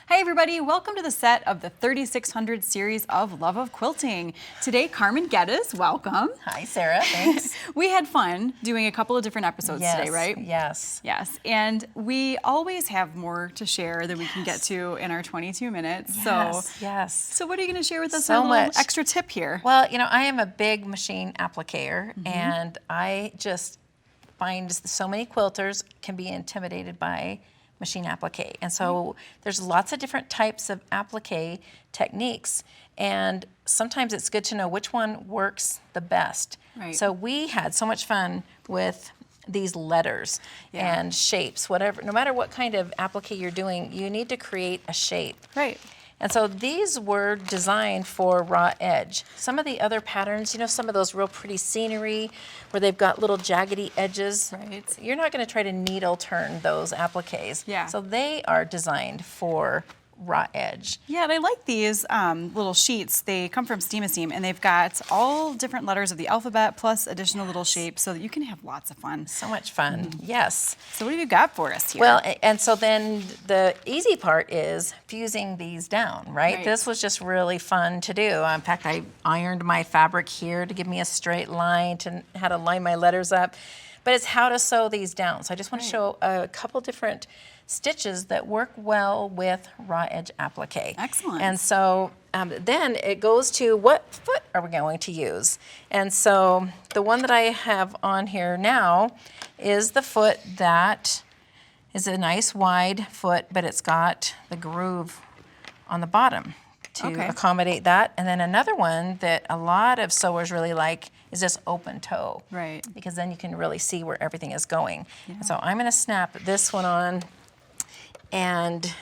Hi everybody, welcome to the set of the 3600 series of Love of Quilting. Today, Carmen Geddes, welcome. Hi Sarah, thanks. We had fun doing a couple of different episodes today, right? Yes. Yes, and we always have more to share than we can get to in our 22 minutes. Yes. So what are you going to share with us? So a little much. Extra tip here. Well, I am a big machine appliquer, and I just find so many quilters can be intimidated by machine applique. And so there's lots of different types of applique techniques, and sometimes it's good to know which one works the best. Right. So we had so much fun with these letters and shapes, whatever, no matter what kind of applique you're doing, you need to create a shape. Right. And so these were designed for raw edge. Some of the other patterns, some of those real pretty scenery where they've got little jaggedy edges. Right. You're not going to try to needle turn those appliques. Yeah. So they are designed for raw edge. Yeah, and I like these little sheets. They come from Steam a Seam, and they've got all different letters of the alphabet plus additional little shapes so that you can have lots of fun. So much fun. Yes. So what have you got for us here? Well, and so then the easy part is fusing these down, right? Right. This was just really fun to do. In fact, I ironed my fabric here to give me a straight line, to how to line my letters up. But it's how to sew these down. So I just want to show a couple different stitches that work well with raw edge applique. Excellent. And so then it goes to what foot are we going to use? And so the one that I have on here now is the foot that is a nice wide foot, but it's got the groove on the bottom to accommodate that. And then another one that a lot of sewers really like is this open toe. Right. Because then you can really see where everything is going. Yeah. So I'm going to snap this one on, and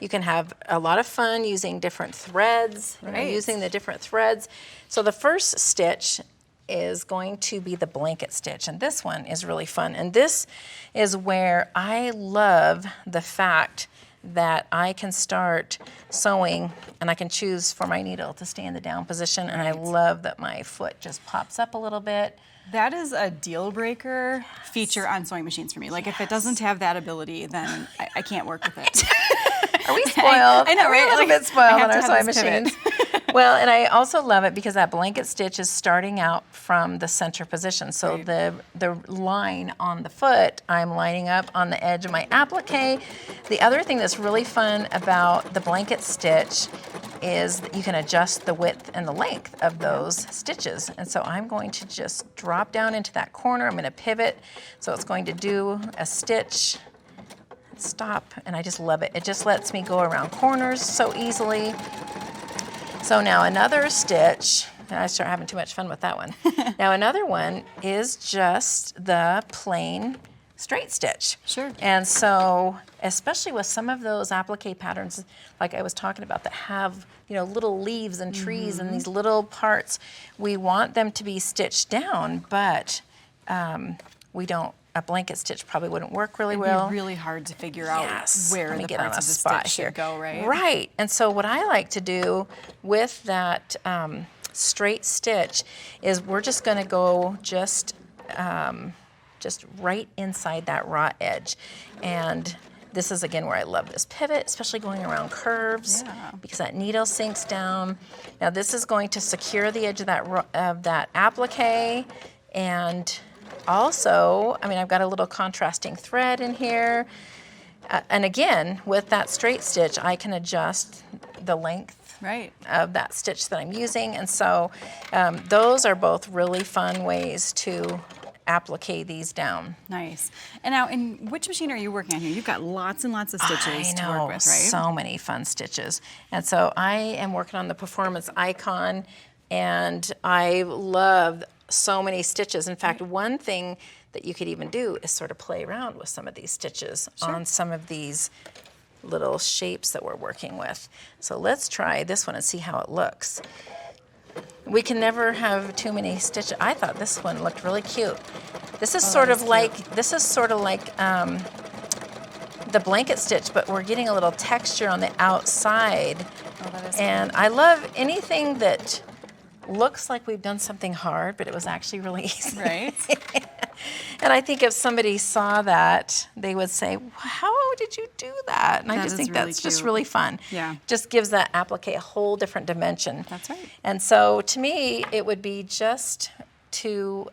you can have a lot of fun using different threads, using the different threads. So the first stitch is going to be the blanket stitch, and this one is really fun. And this is where I love the fact that I can start sewing and I can choose for my needle to stay in the down position, and I love that my foot just pops up a little bit. That is a deal breaker feature on sewing machines for me. Like if it doesn't have that ability, then I can't work with it. Are we spoiled? I know, right? We're a little bit spoiled on our sewing machines. Pivot. Well, and I also love it because that blanket stitch is starting out from the center position. So the line on the foot, I'm lining up on the edge of my applique. The other thing that's really fun about the blanket stitch is that you can adjust the width and the length of those stitches. And so I'm going to just drop down into that corner. I'm going to pivot. So it's going to do a stitch, stop, and I just love it. It just lets me go around corners so easily. So now another stitch, and I start having too much fun with that one. Now another one is just the plain straight stitch. Sure. And so, especially with some of those applique patterns, like I was talking about, that have little leaves and trees and these little parts, we want them to be stitched down, but we don't. A blanket stitch probably wouldn't work really well. It'd be really hard to figure out where the parts of the stitch should go, right? Right. And so what I like to do with that straight stitch is we're just going to go just right inside that raw edge. And this is, again, where I love this pivot, especially going around curves, because that needle sinks down. Now this is going to secure the edge of that applique, and also, I've got a little contrasting thread in here. And again, with that straight stitch, I can adjust the length of that stitch that I'm using. And so those are both really fun ways to applique these down. Nice. And now, in which machine are you working on here? You've got lots and lots of stitches to work with, right? So many fun stitches. And so I am working on the Performance Icon, and I love so many stitches. In fact, one thing that you could even do is sort of play around with some of these stitches on some of these little shapes that we're working with. So let's try this one and see how it looks. We can never have too many stitches. I thought this one looked really cute. This is sort of like the blanket stitch, but we're getting a little texture on the outside. And I love anything that looks like we've done something hard, but it was actually really easy. Right. And I think if somebody saw that, they would say, how did you do that? And I That just is think really that's just cute. really fun. Yeah. Just gives that applique a whole different dimension. That's right. And so to me, it would be just to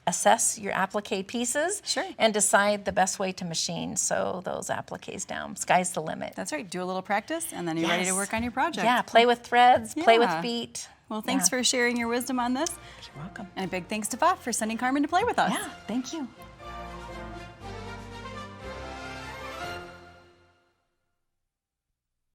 assess your applique pieces Sure. and decide the best way to machine sew those appliques down. Sky's the limit. That's right. Do a little practice, and then you're ready to Yes. work on your project. Yeah, play with threads, play with Yeah. feet. Well, thanks Yeah. for sharing your wisdom on this. You're welcome. And a big thanks to Fa for sending Carmen to play with us. Yeah, thank you.